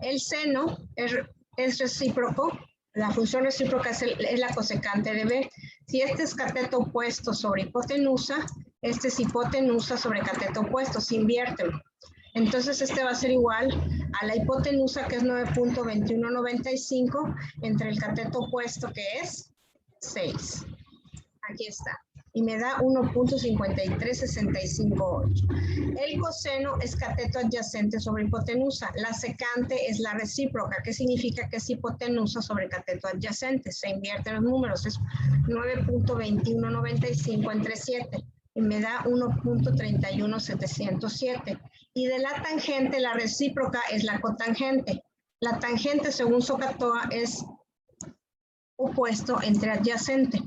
El seno es recíproco. La función recíproca es la cosecante de B. Si este es cateto opuesto sobre hipotenusa, este es hipotenusa sobre cateto opuesto, se invierten. Entonces este va a ser igual a la hipotenusa, que es 9.2195, entre el cateto opuesto, que es 6. Aquí está. Y me da 1.53658. El coseno es cateto adyacente sobre hipotenusa. La secante es la recíproca, que significa que es hipotenusa sobre cateto adyacente. Se invierten los números. Es 9.2195 entre 7. Y me da 1.31707. Y de la tangente, la recíproca es la cotangente. La tangente, según SOHCAHTOA, es opuesto entre adyacente.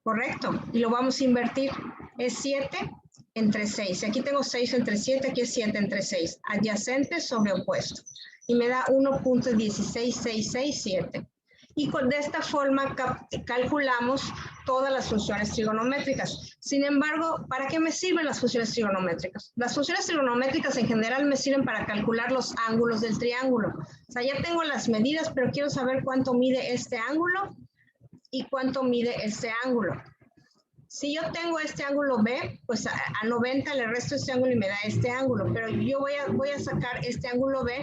¿Correcto? Y lo vamos a invertir. Es 7 entre 6. Aquí tengo 6 entre 7, aquí es 7 entre 6. Adyacente sobre opuesto. Y me da 1.16667. Y de esta forma calculamos todas las funciones trigonométricas. Sin embargo, ¿para qué me sirven las funciones trigonométricas? Las funciones trigonométricas en general me sirven para calcular los ángulos del triángulo. O sea, ya tengo las medidas, pero quiero saber cuánto mide este ángulo y cuánto mide este ángulo. Si yo tengo este ángulo B, pues a 90 le resto este ángulo y me da este ángulo, pero yo voy a sacar este ángulo B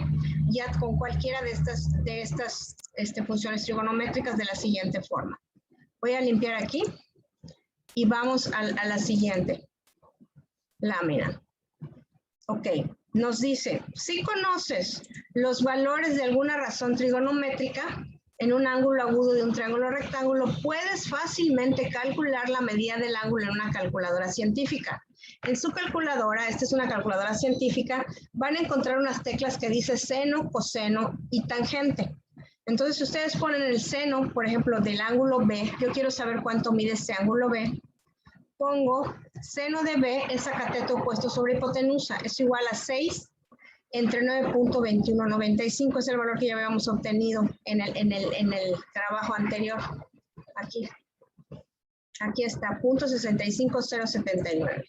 ya con cualquiera de estas funciones trigonométricas de la siguiente forma. Voy a limpiar aquí y vamos a la siguiente lámina. Ok, nos dice, si conoces los valores de alguna razón trigonométrica, en un ángulo agudo de un triángulo rectángulo, puedes fácilmente calcular la medida del ángulo en una calculadora científica. En su calculadora, esta es una calculadora científica, van a encontrar unas teclas que dice seno, coseno y tangente. Entonces, si ustedes ponen el seno, por ejemplo, del ángulo B, yo quiero saber cuánto mide este ángulo B, pongo seno de B es a cateto opuesto sobre hipotenusa, es igual a 6 entre 9.2195, es el valor que ya habíamos obtenido en el trabajo anterior. Aquí está, 0.65079.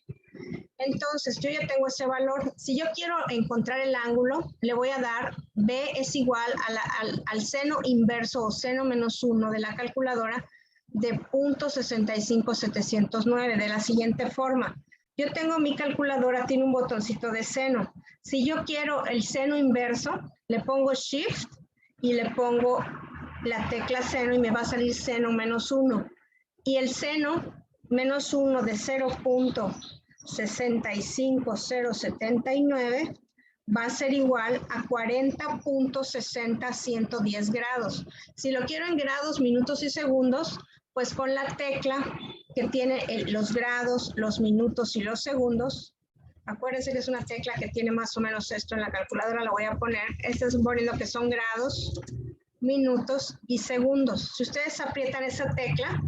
Entonces, yo ya tengo ese valor. Si yo quiero encontrar el ángulo, le voy a dar B es igual al seno inverso o seno menos 1 de la calculadora de 0.65709, de la siguiente forma. Yo tengo mi calculadora, tiene un botoncito de seno. Si yo quiero el seno inverso, le pongo Shift y le pongo la tecla seno y me va a salir seno menos 1. Y el seno menos 1 de 0.65079 va a ser igual a 40.60110 grados. Si lo quiero en grados, minutos y segundos, pues con la tecla que tiene los grados, los minutos y los segundos, acuérdense que es una tecla que tiene más o menos esto en la calculadora, la voy a poner. Este es poniendo que son grados, minutos y segundos. Si ustedes aprietan esa tecla,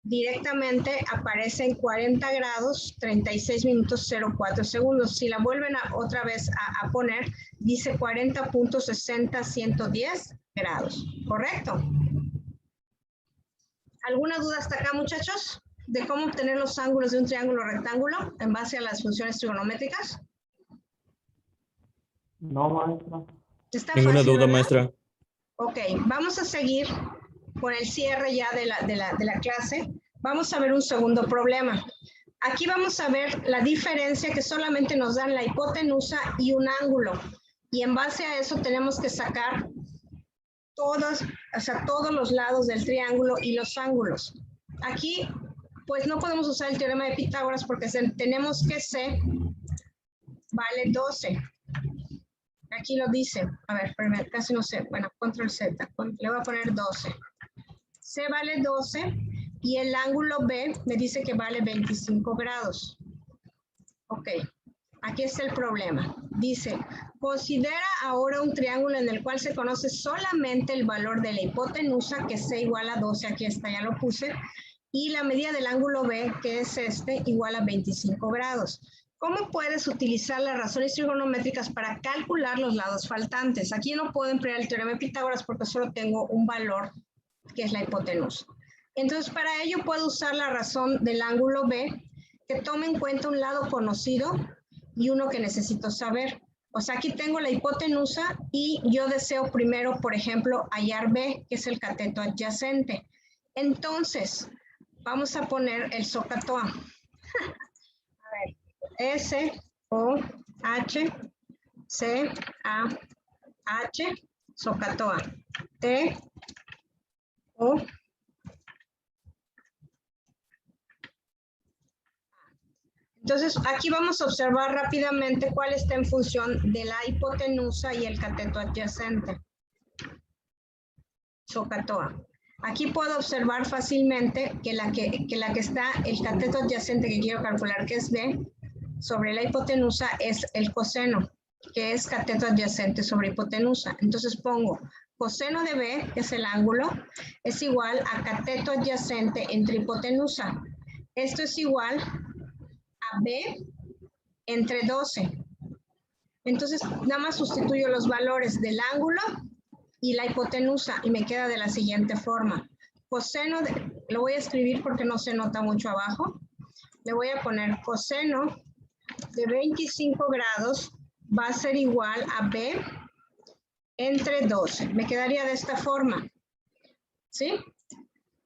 directamente aparece en 40 grados, 36 minutos 04 segundos. Si la vuelven otra vez a poner, dice 40.60110 grados. ¿Correcto? ¿Alguna duda hasta acá, muchachos? De cómo obtener los ángulos de un triángulo rectángulo en base a las funciones trigonométricas. No, maestra. ¿Está Ninguna fácil, duda, verdad? maestra. Ok, vamos a seguir con el cierre ya de la clase. Vamos a ver un segundo problema. Aquí vamos a ver la diferencia que solamente nos dan la hipotenusa y un ángulo. Y en base a eso tenemos que sacar todos los lados del triángulo y los ángulos. Aquí, pues no podemos usar el teorema de Pitágoras porque tenemos que C vale 12. Aquí lo dice. A ver, espérame, casi no sé. Bueno, control Z. Le voy a poner 12. C vale 12 y el ángulo B me dice que vale 25 grados. Ok. Aquí está el problema. Dice, considera ahora un triángulo en el cual se conoce solamente el valor de la hipotenusa, que es C igual a 12, aquí está, ya lo puse, y la medida del ángulo B, que es igual a 25 grados. ¿Cómo puedes utilizar las razones trigonométricas para calcular los lados faltantes? Aquí no puedo emplear el teorema de Pitágoras porque solo tengo un valor, que es la hipotenusa. Entonces, para ello puedo usar la razón del ángulo B, que tome en cuenta un lado conocido y uno que necesito saber. O sea, aquí tengo la hipotenusa y yo deseo primero, por ejemplo, hallar B, que es el cateto adyacente. Entonces, vamos a poner el SOHCAHTOA. A ver, S-O-H-C-A-H, SOHCAHTOA. T-O. Entonces, aquí vamos a observar rápidamente cuál está en función de la hipotenusa y el cateto adyacente. SOHCAHTOA. Aquí puedo observar fácilmente que la que está, el cateto adyacente que quiero calcular, que es B, sobre la hipotenusa es el coseno, que es cateto adyacente sobre hipotenusa. Entonces pongo coseno de B, que es el ángulo, es igual a cateto adyacente entre hipotenusa. Esto es igual a B entre 12. Entonces, nada más sustituyo los valores del ángulo y la hipotenusa y me queda de la siguiente forma. coseno, lo voy a escribir porque no se nota mucho abajo. Le voy a poner coseno de 25 grados va a ser igual a B entre 12. Me quedaría de esta forma, ¿sí?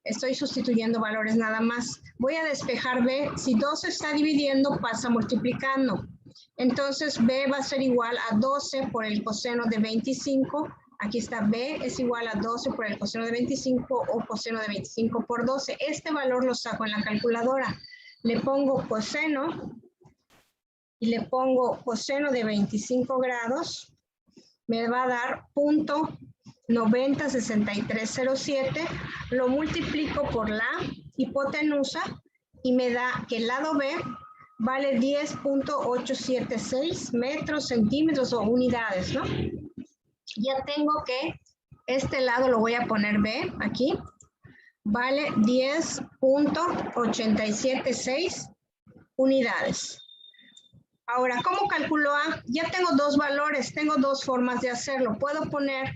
Estoy sustituyendo valores nada más. Voy a despejar B. Si 2 se está dividiendo, pasa multiplicando. Entonces, B va a ser igual a 12 por el coseno de 25. Aquí está B es igual a 12 por el coseno de 25 o coseno de 25 por 12. Este valor lo saco en la calculadora. Le pongo coseno y le pongo coseno de 25 grados. Me va a dar 0.906307, lo multiplico por la hipotenusa y me da que el lado B vale 10.876 metros, centímetros o unidades, ¿no? Ya tengo que este lado lo voy a poner B aquí, vale 10.876 unidades. Ahora, ¿cómo calculo A? Ya tengo dos valores, tengo dos formas de hacerlo. Puedo poner,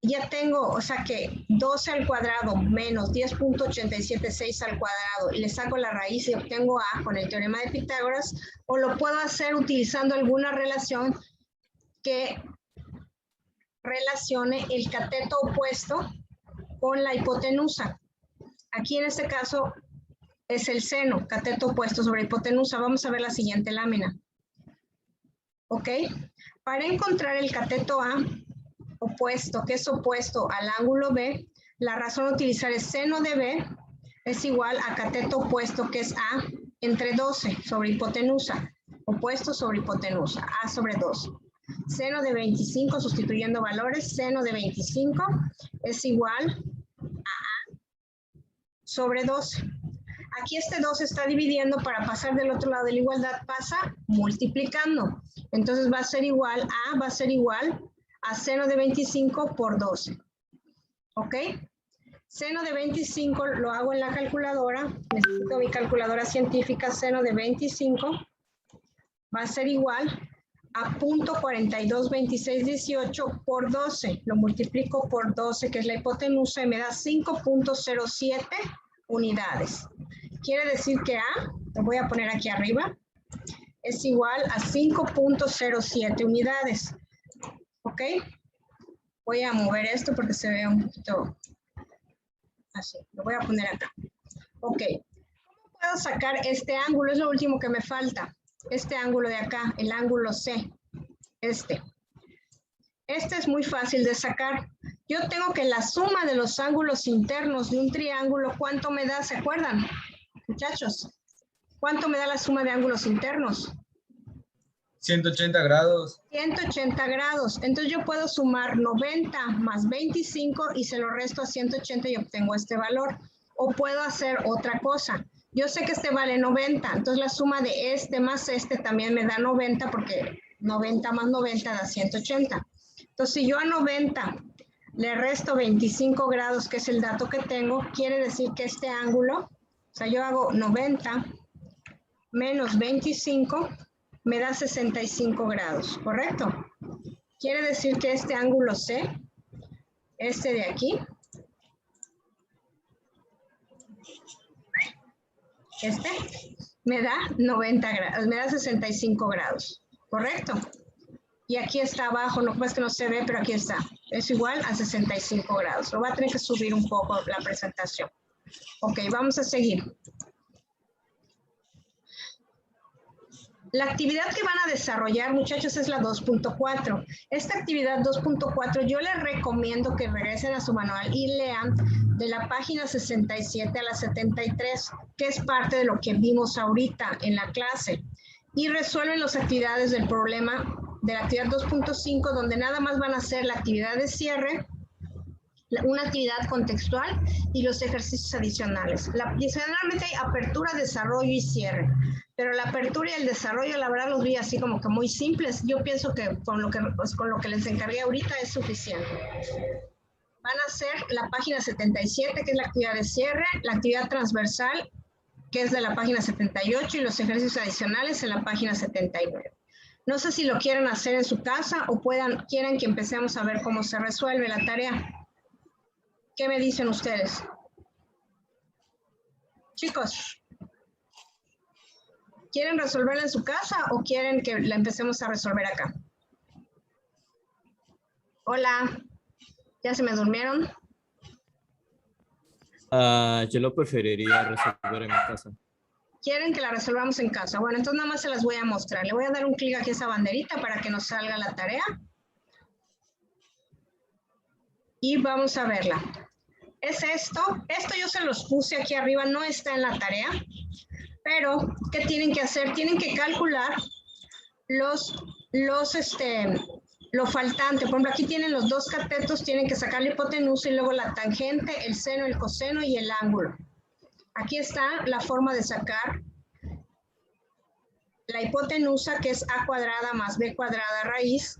ya tengo, o sea que 12 al cuadrado menos 10.876 al cuadrado y le saco la raíz y obtengo A con el teorema de Pitágoras, o lo puedo hacer utilizando alguna relación que relacione el cateto opuesto con la hipotenusa. Aquí en este caso es el seno, cateto opuesto sobre hipotenusa. Vamos a ver la siguiente lámina. ¿Ok? Para encontrar el cateto A opuesto, que es opuesto al ángulo B, la razón de utilizar el seno de B es igual a cateto opuesto, que es A entre 12 sobre hipotenusa. Opuesto sobre hipotenusa, A sobre 12. Seno de 25, sustituyendo valores, seno de 25 es igual a A sobre 12. Aquí este 2 se está dividiendo, para pasar del otro lado de la igualdad pasa multiplicando. Entonces va a ser igual a seno de 25 por 12. ¿Ok? Seno de 25 lo hago en la calculadora. Necesito mi calculadora científica. Seno de 25 va a ser igual a 0.422618 por 12. Lo multiplico por 12, que es la hipotenusa, y me da 5.07 unidades. Quiere decir que A, lo voy a poner aquí arriba, es igual a 5.07 unidades. ¿Ok? Voy a mover esto porque se ve un poquito así. Lo voy a poner acá. Ok. ¿Cómo puedo sacar este ángulo? Es lo último que me falta. Este ángulo de acá, el ángulo C. Este es muy fácil de sacar. Yo tengo que la suma de los ángulos internos de un triángulo, ¿cuánto me da? ¿Se acuerdan, muchachos? ¿Cuánto me da la suma de ángulos internos? 180 grados. 180 grados. Entonces yo puedo sumar 90 más 25 y se lo resto a 180 y obtengo este valor. O puedo hacer otra cosa. Yo sé que este vale 90, entonces la suma de este más este también me da 90, porque 90 más 90 da 180. Entonces si yo a 90 le resto 25 grados, que es el dato que tengo, quiere decir que este ángulo, o sea, yo hago 90 menos 25, me da 65 grados, ¿correcto? Quiere decir que este ángulo C, este de aquí, este, me da 90 grados, me da 65 grados, ¿correcto? Y aquí está abajo, no es que no se ve, pero aquí está. Es igual a 65 grados. Lo voy a tener que subir un poco la presentación. Ok, vamos a seguir. La actividad que van a desarrollar, muchachos, es la 2.4. Esta actividad 2.4 yo les recomiendo que regresen a su manual y lean de la página 67 a la 73, que es parte de lo que vimos ahorita en la clase. Y resuelven las actividades del problema de la actividad 2.5, donde nada más van a hacer la actividad de cierre, una actividad contextual y los ejercicios adicionales. Generalmente hay apertura, desarrollo y cierre, pero la apertura y el desarrollo, la verdad, los vi así como que muy simples. Yo pienso que con lo que les encargué ahorita es suficiente. Van a hacer la página 77, que es la actividad de cierre, la actividad transversal, que es de la página 78, y los ejercicios adicionales en la página 79. No sé si lo quieren hacer en su casa o quieren que empecemos a ver cómo se resuelve la tarea. ¿Qué me dicen ustedes? Chicos, ¿quieren resolverla en su casa o quieren que la empecemos a resolver acá? Hola, ¿ya se me durmieron? Yo lo preferiría resolver en mi casa. ¿Quieren que la resolvamos en casa? Bueno, entonces nada más se las voy a mostrar. Le voy a dar un clic aquí a esa banderita para que nos salga la tarea. Y vamos a verla. Es esto. Esto yo se los puse aquí arriba, no está en la tarea. Pero, ¿qué tienen que hacer? Tienen que calcular lo faltante. Por ejemplo, aquí tienen los dos catetos, tienen que sacar la hipotenusa y luego la tangente, el seno, el coseno y el ángulo. Aquí está la forma de sacar la hipotenusa, que es a cuadrada más b cuadrada raíz.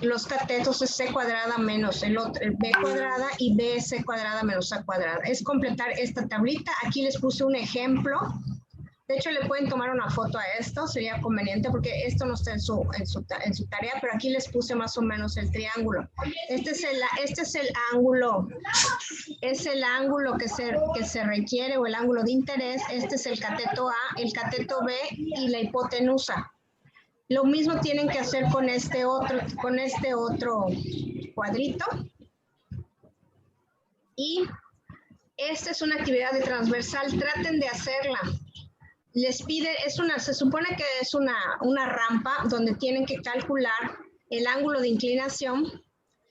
Los catetos es c cuadrada menos el b cuadrada y b es c cuadrada menos a cuadrada. Es completar esta tablita. Aquí les puse un ejemplo. De hecho, le pueden tomar una foto a esto, sería conveniente porque esto no está en su tarea, pero aquí les puse más o menos el triángulo. Este es el ángulo, que se requiere o el ángulo de interés. Este es el cateto A, el cateto B y la hipotenusa. Lo mismo tienen que hacer con este otro cuadrito. Y esta es una actividad de transversal, traten de hacerla. Les pide, se supone que es una rampa donde tienen que calcular el ángulo de inclinación,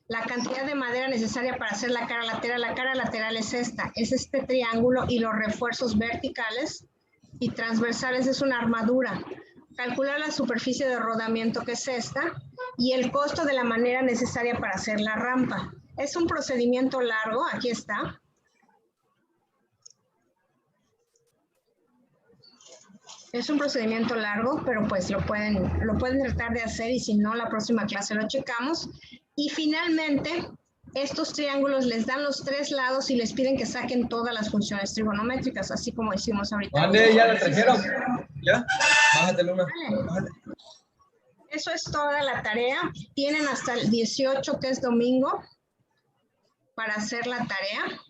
la cantidad de madera necesaria para hacer la cara lateral. La cara lateral es esta, es este triángulo, y los refuerzos verticales y transversales es una armadura. Calcular la superficie de rodamiento, que es esta, y el costo de la madera necesaria para hacer la rampa. Es un procedimiento largo, aquí está. Es un procedimiento largo, pero pues lo pueden tratar de hacer, y si no, la próxima clase lo checamos. Y finalmente, estos triángulos les dan los tres lados y les piden que saquen todas las funciones trigonométricas, así como hicimos ahorita. ¿Dónde ya la trajeron? ¿Ya? Bájate, Luna. Vale. Eso es toda la tarea. Tienen hasta el 18, que es domingo, para hacer la tarea.